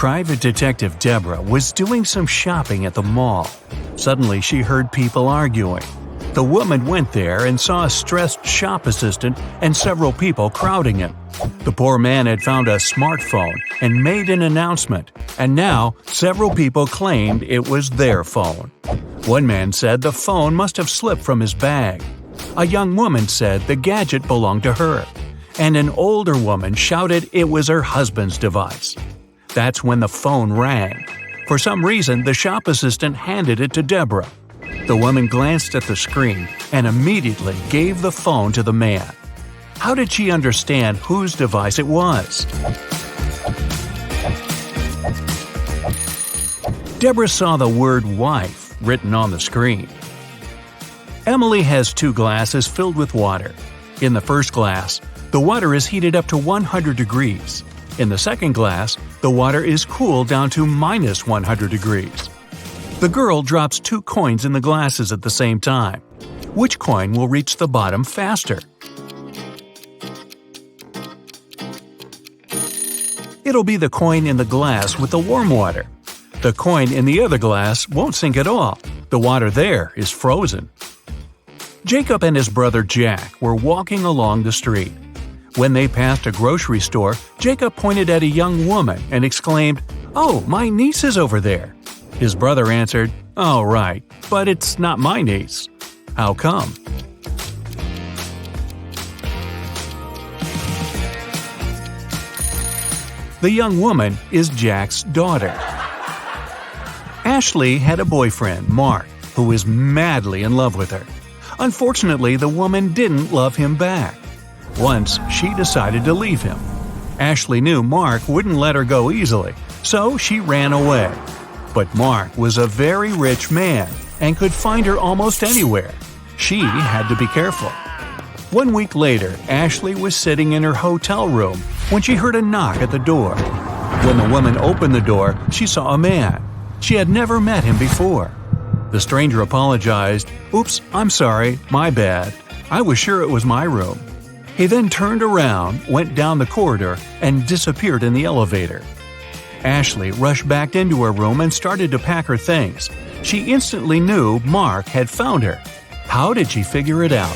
Private Detective Deborah was doing some shopping at the mall. Suddenly she heard people arguing. The woman went there and saw a stressed shop assistant and several people crowding him. The poor man had found a smartphone and made an announcement, and now several people claimed it was their phone. One man said the phone must have slipped from his bag. A young woman said the gadget belonged to her, and an older woman shouted it was her husband's device. That's when the phone rang. For some reason, the shop assistant handed it to Deborah. The woman glanced at the screen and immediately gave the phone to the man. How did she understand whose device it was? Deborah saw the word wife written on the screen. Emily has 2 glasses filled with water. In the first glass, the water is heated up to 100 degrees. In the second glass, the water is cooled down to minus 100 degrees. The girl drops 2 coins in the glasses at the same time. Which coin will reach the bottom faster? It'll be the coin in the glass with the warm water. The coin in the other glass won't sink at all. The water there is frozen. Jacob and his brother Jack were walking along the street. When they passed a grocery store, Jacob pointed at a young woman and exclaimed, "Oh, my niece is over there." His brother answered, "Oh, right, but it's not my niece." "How come?" The young woman is Jack's daughter. Ashley had a boyfriend, Mark, who was madly in love with her. Unfortunately, the woman didn't love him back. Once, she decided to leave him. Ashley knew Mark wouldn't let her go easily, so she ran away. But Mark was a very rich man and could find her almost anywhere. She had to be careful. 1 week later, Ashley was sitting in her hotel room when she heard a knock at the door. When the woman opened the door, she saw a man. She had never met him before. The stranger apologized. "Oops, I'm sorry, my bad. I was sure it was my room." He then turned around, went down the corridor, and disappeared in the elevator. Ashley rushed back into her room and started to pack her things. She instantly knew Mark had found her. How did she figure it out?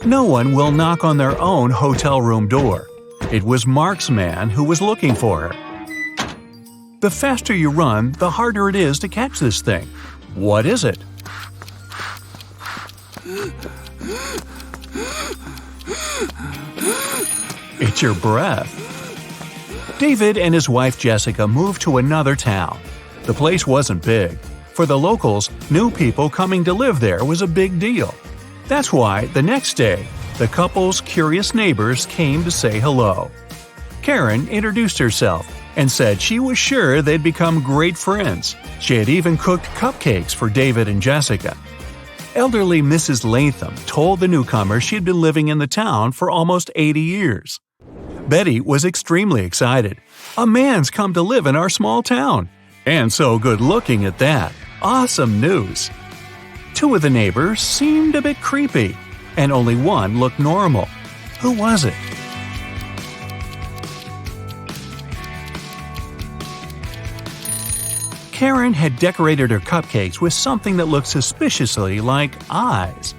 No one will knock on their own hotel room door. It was Mark's man who was looking for her. The faster you run, the harder it is to catch this thing. What is it? It's your breath. David and his wife Jessica moved to another town. The place wasn't big. For the locals, new people coming to live there was a big deal. That's why, the next day, the couple's curious neighbors came to say hello. Karen introduced herself and said she was sure they'd become great friends. She had even cooked cupcakes for David and Jessica. Elderly Mrs. Latham told the newcomer she'd been living in the town for almost 80 years. Betty was extremely excited. "A man's come to live in our small town. And so good-looking at that. Awesome news." 2 of the neighbors seemed a bit creepy, and only one looked normal. Who was it? Karen had decorated her cupcakes with something that looked suspiciously like eyes.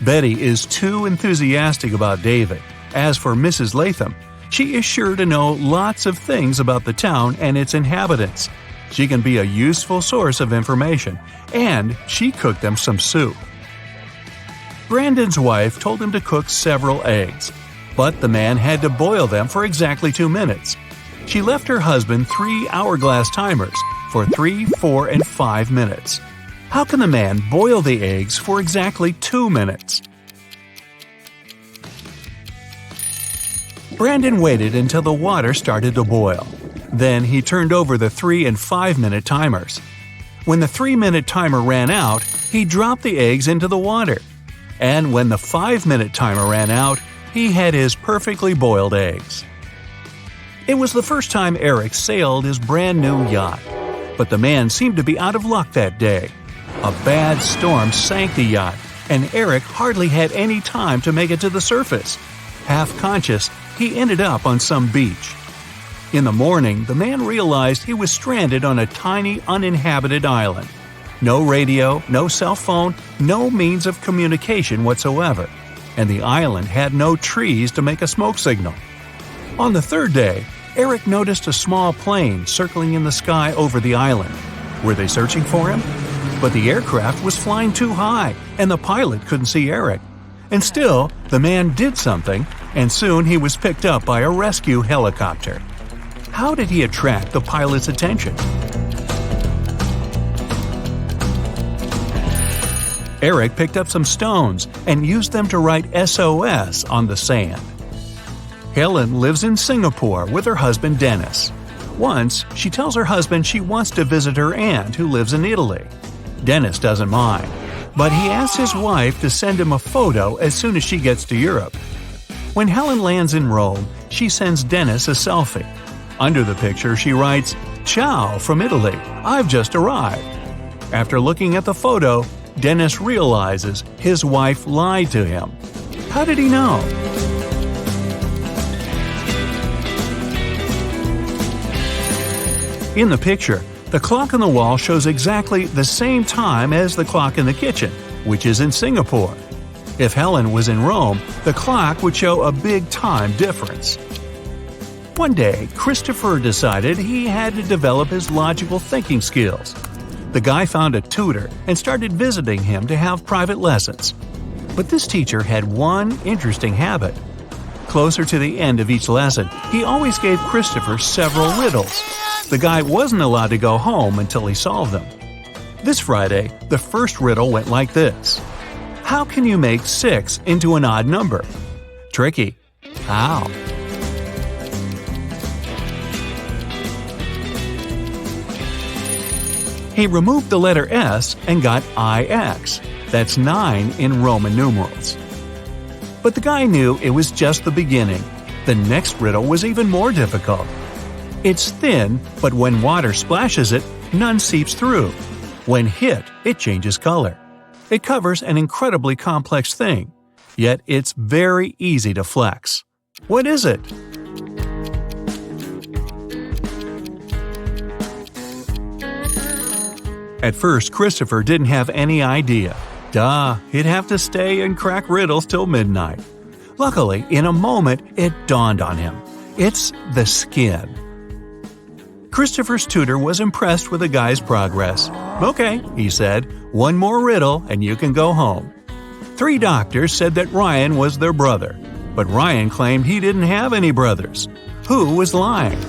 Betty is too enthusiastic about David. As for Mrs. Latham, she is sure to know lots of things about the town and its inhabitants. She can be a useful source of information, and she cooked them some soup. Brandon's wife told him to cook several eggs, but the man had to boil them for exactly 2 minutes. She left her husband 3 hourglass timers for 3, 4, and 5 minutes. How can the man boil the eggs for exactly 2 minutes? Brandon waited until the water started to boil. Then he turned over the 3 and 5 minute timers. When the 3-minute timer ran out, he dropped the eggs into the water. And when the 5-minute timer ran out, he had his perfectly boiled eggs. It was the first time Eric sailed his brand new yacht. But the man seemed to be out of luck that day. A bad storm sank the yacht, and Eric hardly had any time to make it to the surface. Half conscious, he ended up on some beach. In the morning, the man realized he was stranded on a tiny, uninhabited island. No radio, no cell phone, no means of communication whatsoever, and the island had no trees to make a smoke signal. On the third day, Eric noticed a small plane circling in the sky over the island. Were they searching for him? But the aircraft was flying too high, and the pilot couldn't see Eric. And still, the man did something, and soon he was picked up by a rescue helicopter. How did he attract the pilot's attention? Eric picked up some stones and used them to write SOS on the sand. Helen lives in Singapore with her husband Dennis. Once, she tells her husband she wants to visit her aunt who lives in Italy. Dennis doesn't mind, but he asks his wife to send him a photo as soon as she gets to Europe. When Helen lands in Rome, she sends Dennis a selfie. Under the picture, she writes, "Ciao from Italy, I've just arrived." After looking at the photo, Dennis realizes his wife lied to him. How did he know? In the picture, the clock on the wall shows exactly the same time as the clock in the kitchen, which is in Singapore. If Helen was in Rome, the clock would show a big time difference. One day, Christopher decided he had to develop his logical thinking skills. The guy found a tutor and started visiting him to have private lessons. But this teacher had one interesting habit. Closer to the end of each lesson, he always gave Christopher several riddles. The guy wasn't allowed to go home until he solved them. This Friday, the first riddle went like this. How can you make 6 into an odd number? Tricky. How? He removed the letter S and got IX. That's 9 in Roman numerals. But the guy knew it was just the beginning. The next riddle was even more difficult. It's thin, but when water splashes it, none seeps through. When hit, it changes color. It covers an incredibly complex thing, yet it's very easy to flex. What is it? At first, Christopher didn't have any idea. Duh, he'd have to stay and crack riddles till midnight. Luckily, in a moment, it dawned on him. It's the skin. Christopher's tutor was impressed with the guy's progress. "Okay," he said, "one more riddle and you can go home." 3 doctors said that Ryan was their brother, but Ryan claimed he didn't have any brothers. Who was lying?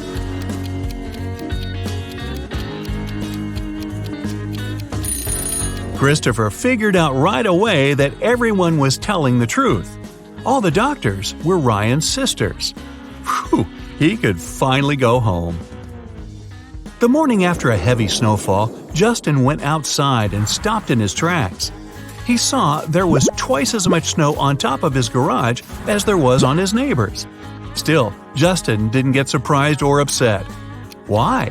Christopher figured out right away that everyone was telling the truth. All the doctors were Ryan's sisters. Whew, he could finally go home. The morning after a heavy snowfall, Justin went outside and stopped in his tracks. He saw there was twice as much snow on top of his garage as there was on his neighbor's. Still, Justin didn't get surprised or upset. Why?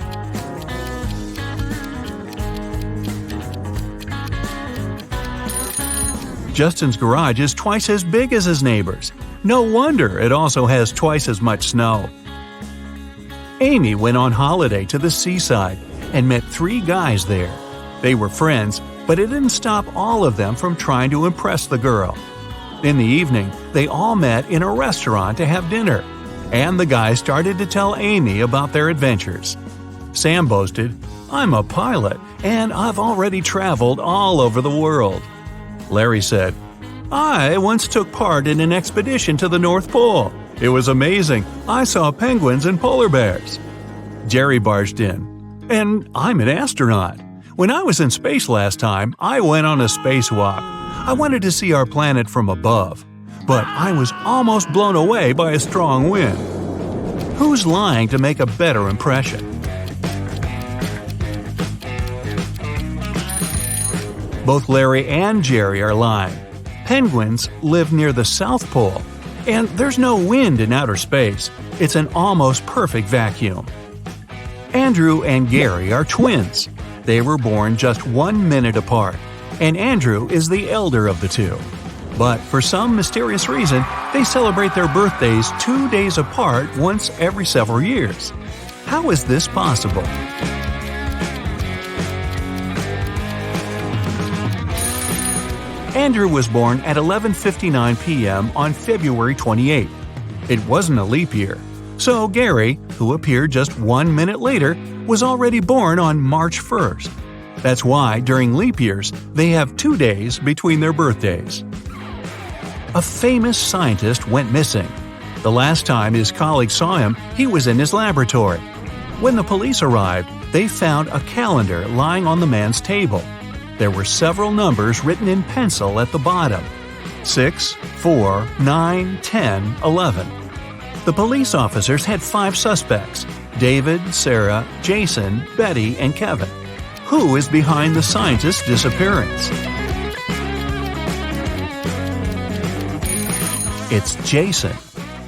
Justin's garage is twice as big as his neighbor's. No wonder it also has twice as much snow. Amy went on holiday to the seaside and met 3 guys there. They were friends, but it didn't stop all of them from trying to impress the girl. In the evening, they all met in a restaurant to have dinner, and the guys started to tell Amy about their adventures. Sam boasted, "I'm a pilot, and I've already traveled all over the world." Larry said, "I once took part in an expedition to the North Pole. It was amazing. I saw penguins and polar bears." Jerry barged in, "And I'm an astronaut. When I was in space last time, I went on a spacewalk. I wanted to see our planet from above, but I was almost blown away by a strong wind." Who's lying to make a better impression? Both Larry and Jerry are lying. Penguins live near the South Pole, and there's no wind in outer space. It's an almost perfect vacuum. Andrew and Gary are twins. They were born just 1 minute apart, and Andrew is the elder of the two. But for some mysterious reason, they celebrate their birthdays 2 days apart once every several years. How is this possible? Andrew was born at 11:59 p.m. on February 28. It wasn't a leap year. So Gary, who appeared just 1 minute later, was already born on March 1st. That's why, during leap years, they have 2 days between their birthdays. A famous scientist went missing. The last time his colleagues saw him, he was in his laboratory. When the police arrived, they found a calendar lying on the man's table. There were several numbers written in pencil at the bottom: 6, 4, 9, 10, 11. The police officers had 5 suspects: David, Sarah, Jason, Betty, and Kevin. Who is behind the scientist's disappearance? It's Jason.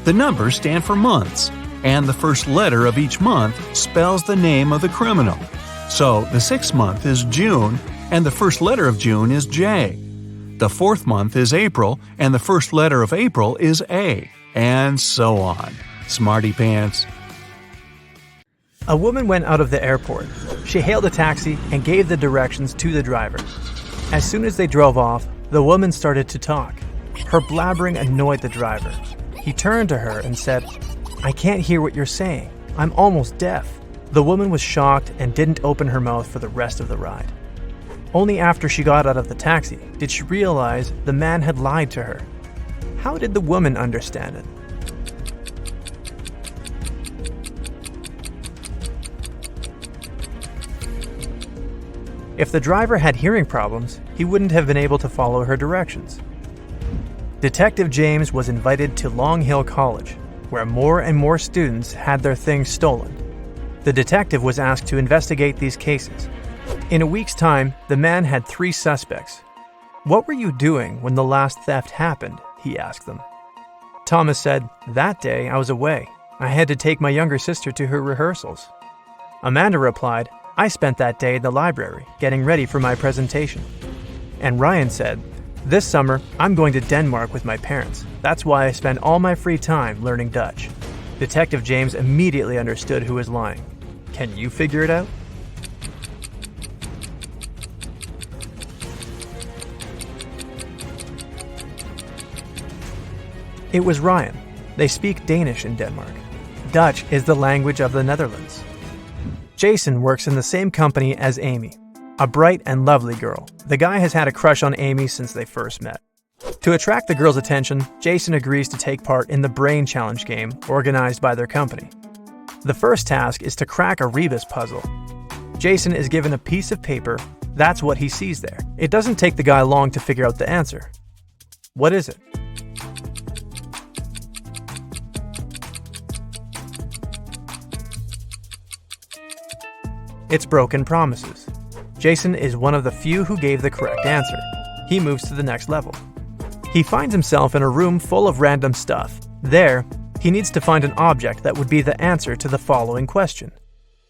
The numbers stand for months, and the first letter of each month spells the name of the criminal. So the 6th month is June, and the first letter of June is J. The 4th month is April, and the first letter of April is A, and so on. Smarty pants. A woman went out of the airport. She hailed a taxi and gave the directions to the driver. As soon as they drove off, the woman started to talk. Her blabbering annoyed the driver. He turned to her and said, "I can't hear what you're saying. I'm almost deaf." The woman was shocked and didn't open her mouth for the rest of the ride. Only after she got out of the taxi did she realize the man had lied to her. How did the woman understand it? If the driver had hearing problems, he wouldn't have been able to follow her directions. Detective James was invited to Long Hill College, where more and more students had their things stolen. The detective was asked to investigate these cases. In a week's time, the man had 3 suspects. "What were you doing when the last theft happened?" he asked them. Thomas said, "That day I was away. I had to take my younger sister to her rehearsals." Amanda replied, "I spent that day in the library, getting ready for my presentation." And Ryan said, "This summer, I'm going to Denmark with my parents. That's why I spend all my free time learning Dutch." Detective James immediately understood who was lying. Can you figure it out? It was Ryan. They speak Danish in Denmark. Dutch is the language of the Netherlands. Jason works in the same company as Amy, a bright and lovely girl. The guy has had a crush on Amy since they first met. To attract the girl's attention, Jason agrees to take part in the Brain Challenge game organized by their company. The first task is to crack a rebus puzzle. Jason is given a piece of paper. That's what he sees there. It doesn't take the guy long to figure out the answer. What is it? It's broken promises. Jason is one of the few who gave the correct answer. He moves to the next level. He finds himself in a room full of random stuff. There, he needs to find an object that would be the answer to the following question.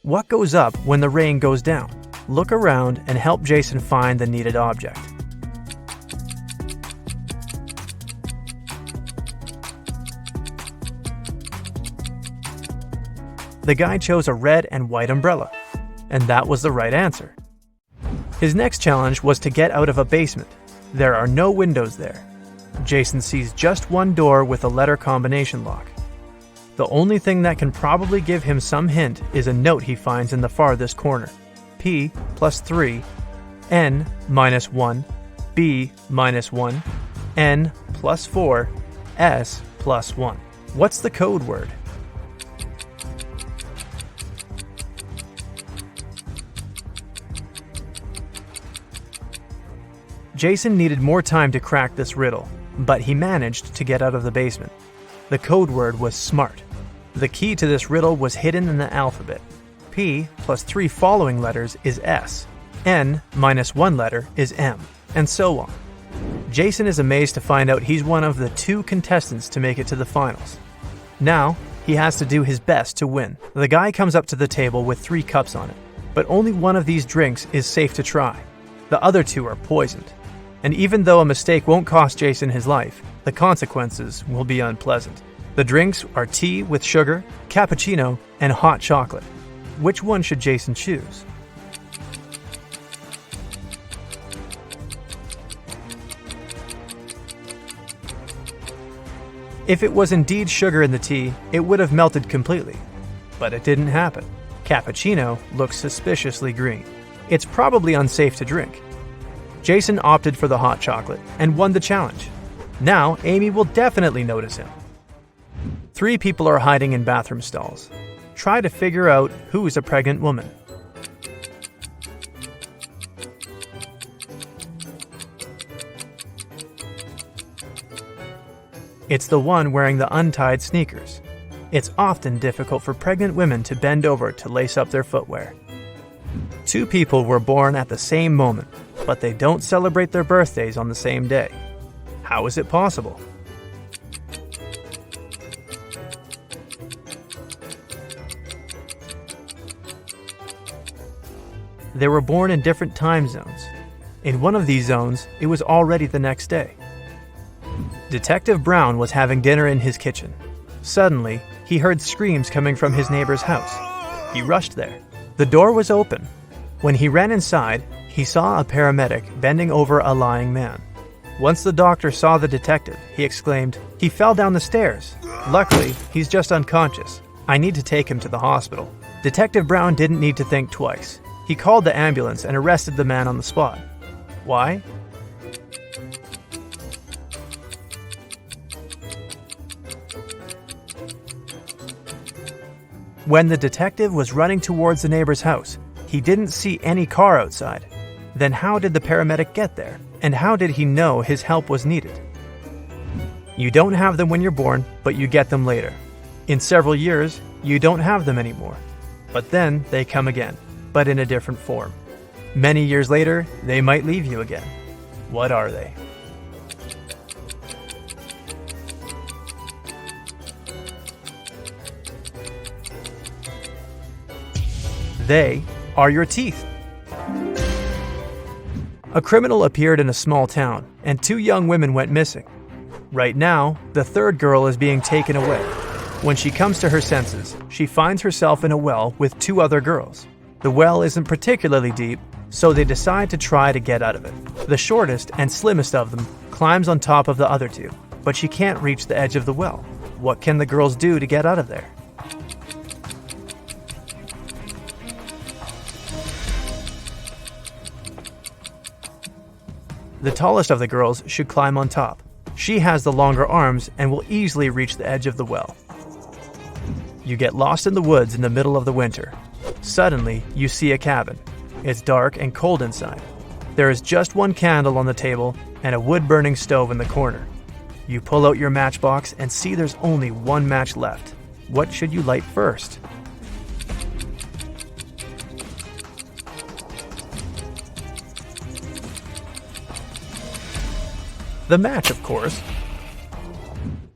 What goes up when the rain goes down? Look around and help Jason find the needed object. The guy chose a red and white umbrella, and that was the right answer. His next challenge was to get out of a basement. There are no windows there. Jason sees just one door with a letter combination lock. The only thing that can probably give him some hint is a note he finds in the farthest corner. P plus 3, N minus 1, B minus 1, N plus 4, S plus 1. What's the code word? Jason needed more time to crack this riddle, but he managed to get out of the basement. The code word was SMART. The key to this riddle was hidden in the alphabet. P plus 3 following letters is S. N minus 1 letter is M, and so on. Jason is amazed to find out he's one of the 2 contestants to make it to the finals. Now, he has to do his best to win. The guy comes up to the table with 3 cups on it, but only one of these drinks is safe to try. The other 2 are poisoned. And even though a mistake won't cost Jason his life, the consequences will be unpleasant. The drinks are tea with sugar, cappuccino, and hot chocolate. Which one should Jason choose? If it was indeed sugar in the tea, it would have melted completely. But it didn't happen. Cappuccino looks suspiciously green. It's probably unsafe to drink. Jason opted for the hot chocolate and won the challenge. Now, Amy will definitely notice him. 3 people are hiding in bathroom stalls. Try to figure out who is a pregnant woman. It's the one wearing the untied sneakers. It's often difficult for pregnant women to bend over to lace up their footwear. 2 people were born at the same moment, but they don't celebrate their birthdays on the same day. How is it possible? They were born in different time zones. In one of these zones, it was already the next day. Detective Brown was having dinner in his kitchen. Suddenly, he heard screams coming from his neighbor's house. He rushed there. The door was open. When he ran inside, he saw a paramedic bending over a lying man. Once the doctor saw the detective, he exclaimed, "He fell down the stairs. Luckily, he's just unconscious. I need to take him to the hospital." Detective Brown didn't need to think twice. He called the ambulance and arrested the man on the spot. Why? When the detective was running towards the neighbor's house, he didn't see any car outside. Then how did the paramedic get there? And how did he know his help was needed? You don't have them when you're born, but you get them later. In several years, you don't have them anymore. But then they come again, but in a different form. Many years later, they might leave you again. What are they? They are your teeth. A criminal appeared in a small town, and 2 young women went missing. Right now, the 3rd girl is being taken away. When she comes to her senses, she finds herself in a well with 2 other girls. The well isn't particularly deep, so they decide to try to get out of it. The shortest and slimmest of them climbs on top of the other 2, but she can't reach the edge of the well. What can the girls do to get out of there? The tallest of the girls should climb on top. She has the longer arms and will easily reach the edge of the well. You get lost in the woods in the middle of the winter. Suddenly, you see a cabin. It's dark and cold inside. There is just 1 candle on the table and a wood-burning stove in the corner. You pull out your matchbox and see there's only 1 match left. What should you light first? The match, of course.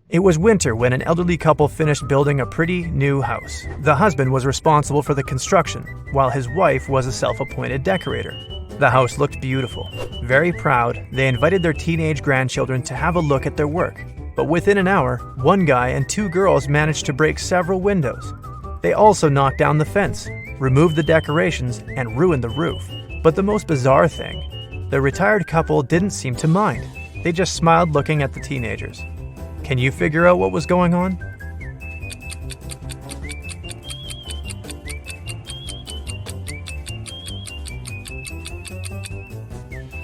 It was winter when an elderly couple finished building a pretty new house. The husband was responsible for the construction, while his wife was a self-appointed decorator. The house looked beautiful. Very proud, they invited their teenage grandchildren to have a look at their work. But within an hour, 1 guy and 2 girls managed to break several windows. They also knocked down the fence, removed the decorations, and ruined the roof. But the most bizarre thing, the retired couple didn't seem to mind. They just smiled looking at the teenagers. Can you figure out what was going on?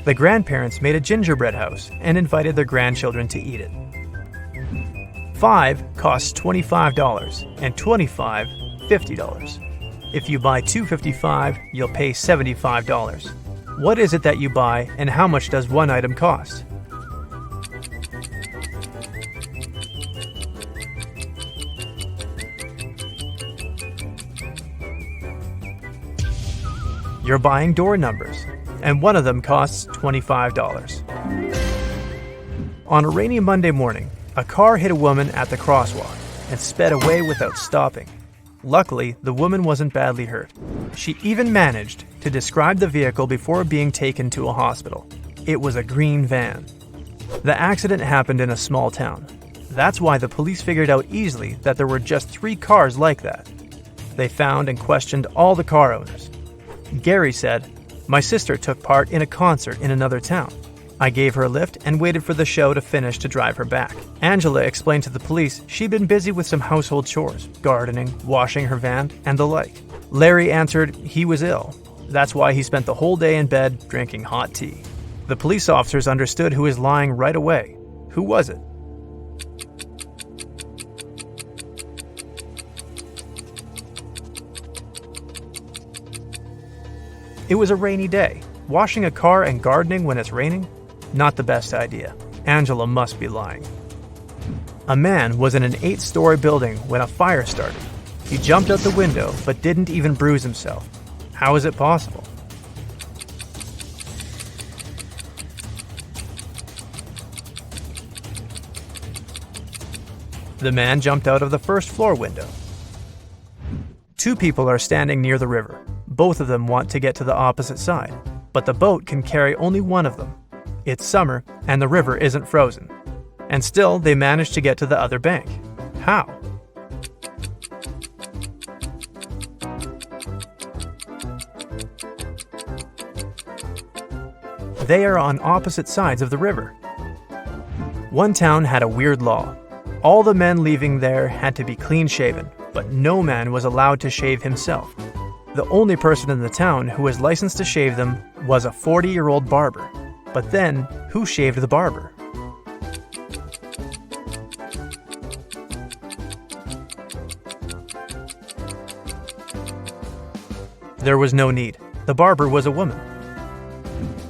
The grandparents made a gingerbread house and invited their grandchildren to eat it. 5 costs $25 and 25 $50. If you buy 2 $55, you'll pay $75. What is it that you buy and how much does one item cost? You're buying door numbers, and one of them costs $25. On a rainy Monday morning, a car hit a woman at the crosswalk and sped away without stopping. Luckily, the woman wasn't badly hurt. She even managed to describe the vehicle before being taken to a hospital. It was a green van. The accident happened in a small town. That's why the police figured out easily that there were just 3 cars like that. They found and questioned all the car owners. Gary said, "My sister took part in a concert in another town. I gave her a lift and waited for the show to finish to drive her back." Angela explained to the police she'd been busy with some household chores, gardening, washing her van, and the like. Larry answered he was ill. That's why he spent the whole day in bed drinking hot tea. The police officers understood who was lying right away. Who was it? It was a rainy day. Washing a car and gardening when it's raining? Not the best idea. Angela must be lying. A man was in an 8-story building when a fire started. He jumped out the window but didn't even bruise himself. How is it possible? The man jumped out of the first-floor window. 2 people are standing near the river. Both of them want to get to the opposite side, but the boat can carry only one of them. It's summer, and the river isn't frozen. And still, they manage to get to the other bank. How? They are on opposite sides of the river. One town had a weird law. All the men leaving there had to be clean-shaven, but no man was allowed to shave himself. The only person in the town who was licensed to shave them was a 40-year-old barber. But then, who shaved the barber? There was no need. The barber was a woman.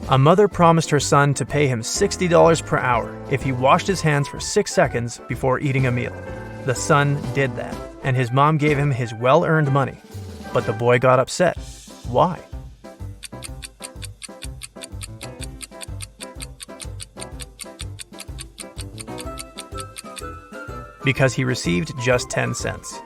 A mother promised her son to pay him $60 per hour if he washed his hands for 6 seconds before eating a meal. The son did that, and his mom gave him his well-earned money. But the boy got upset. Why? Because he received just 10 cents.